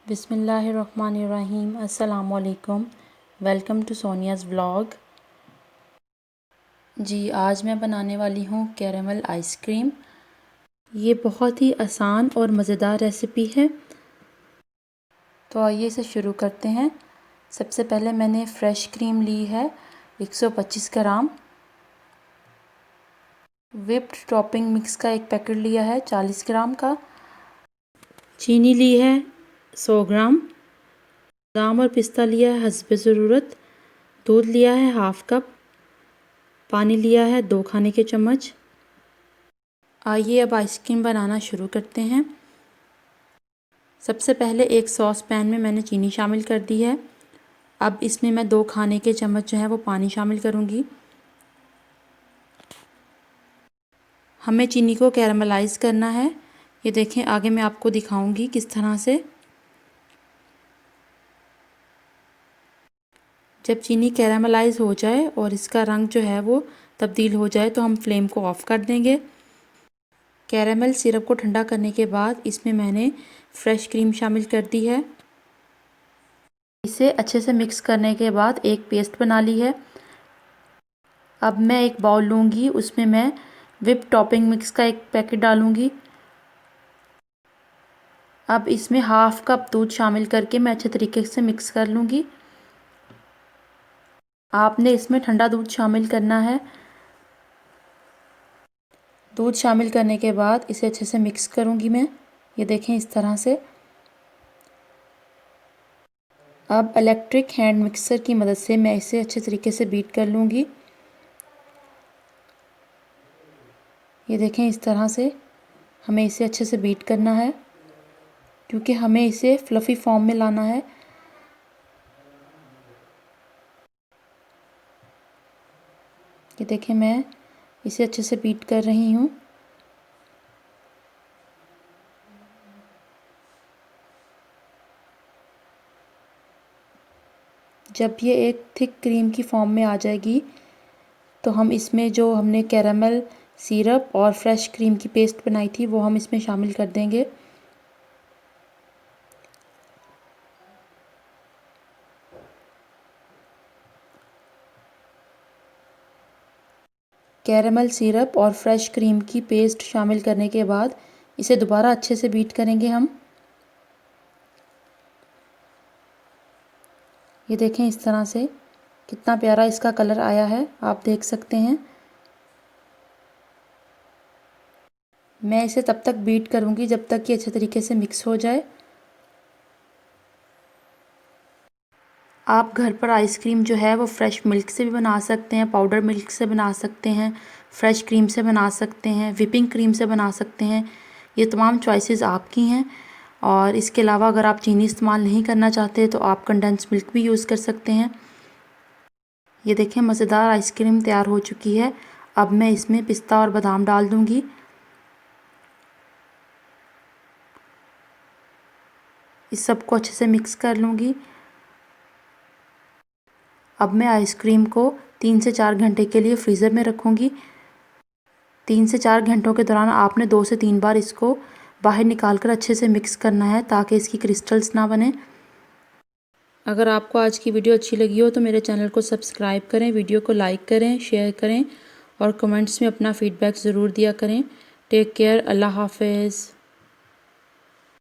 बिस्मिल्लाहिर्रहमानिर्रहीम। अस्सलाम वालेकुम। Welcome to Sonia's vlog. जी, आज मैं बनाने वाली हूँ कैरेमल आइसक्रीम। ये बहुत ही आसान और मज़ेदार रेसिपी है। तो आइए इसे शुरू करते हैं। सबसे पहले मैंने फ़्रेश क्रीम ली है 125 ग्राम। व्हिप्ड टॉपिंग मिक्स का एक पैकेट लिया है 40 ग्राम का। चीनी ली है 100 ग्राम। बादाम और पिस्ता लिया है हस्बे ज़रूरत। दूध लिया है हाफ़ कप। पानी लिया है 2 खाने के चम्मच। आइए अब आइसक्रीम बनाना शुरू करते हैं। सबसे पहले एक सॉस पैन में मैंने चीनी शामिल कर दी है। अब इसमें मैं 2 खाने के चम्मच जो है वो पानी शामिल करूँगी। हमें चीनी को कैरामलाइज़ करना है। ये देखें, आगे मैं आपको दिखाऊंगी किस तरह से। जब चीनी कैरामलाइज़ हो जाए और इसका रंग जो है वो तब्दील हो जाए तो हम फ्लेम को ऑफ़ कर देंगे। कैरामल सिरप को ठंडा करने के बाद इसमें मैंने फ़्रेश क्रीम शामिल कर दी है। इसे अच्छे से मिक्स करने के बाद एक पेस्ट बना ली है। अब मैं एक बाउल लूँगी, उसमें मैं व्हिप टॉपिंग मिक्स का एक पैकेट डालूँगी। अब इसमें हाफ़ कप दूध शामिल करके मैं अच्छे तरीके से मिक्स कर लूँगी। आपने इसमें ठंडा दूध शामिल करना है। दूध शामिल करने के बाद इसे अच्छे से मिक्स करूँगी मैं। ये देखें इस तरह से। अब इलेक्ट्रिक हैंड मिक्सर की मदद से मैं इसे अच्छे तरीके से बीट कर लूँगी। ये देखें इस तरह से हमें इसे अच्छे से बीट करना है, क्योंकि हमें इसे फ्लफ़ी फॉर्म में लाना है। ये देखें, मैं इसे अच्छे से बीट कर रही हूँ। जब ये एक थिक क्रीम की फॉर्म में आ जाएगी तो हम इसमें जो हमने कैरामल सिरप और फ्रेश क्रीम की पेस्ट बनाई थी वो हम इसमें शामिल कर देंगे। कैरामल सिरप और फ्रेश क्रीम की पेस्ट शामिल करने के बाद इसे दोबारा अच्छे से बीट करेंगे हम। ये देखें इस तरह से कितना प्यारा इसका कलर आया है, आप देख सकते हैं। मैं इसे तब तक बीट करूँगी जब तक कि अच्छे तरीके से मिक्स हो जाए। आप घर पर आइसक्रीम जो है वो फ्रेश मिल्क से भी बना सकते हैं, पाउडर मिल्क से बना सकते हैं, फ्रेश क्रीम से बना सकते हैं, व्हिपिंग क्रीम से बना सकते हैं। ये तमाम चॉइसेस आपकी हैं। और इसके अलावा अगर आप चीनी इस्तेमाल नहीं करना चाहते तो आप कंडेंस मिल्क भी यूज़ कर सकते हैं। ये देखें, मज़ेदार आइसक्रीम तैयार हो चुकी है। अब मैं इसमें पिस्ता और बादाम डाल दूँगी। इस सबको अच्छे से मिक्स कर लूँगी। अब मैं आइसक्रीम को 3 से 4 घंटे के लिए फ्रीज़र में रखूँगी। 3 से 4 घंटों के दौरान आपने 2 से 3 बार इसको बाहर निकाल कर अच्छे से मिक्स करना है ताकि इसकी क्रिस्टल्स ना बने। अगर आपको आज की वीडियो अच्छी लगी हो तो मेरे चैनल को सब्सक्राइब करें, वीडियो को लाइक करें, शेयर करें और कमेंट्स में अपना फ़ीडबैक ज़रूर दिया करें। Take care. अल्लाह हाफ़िज़।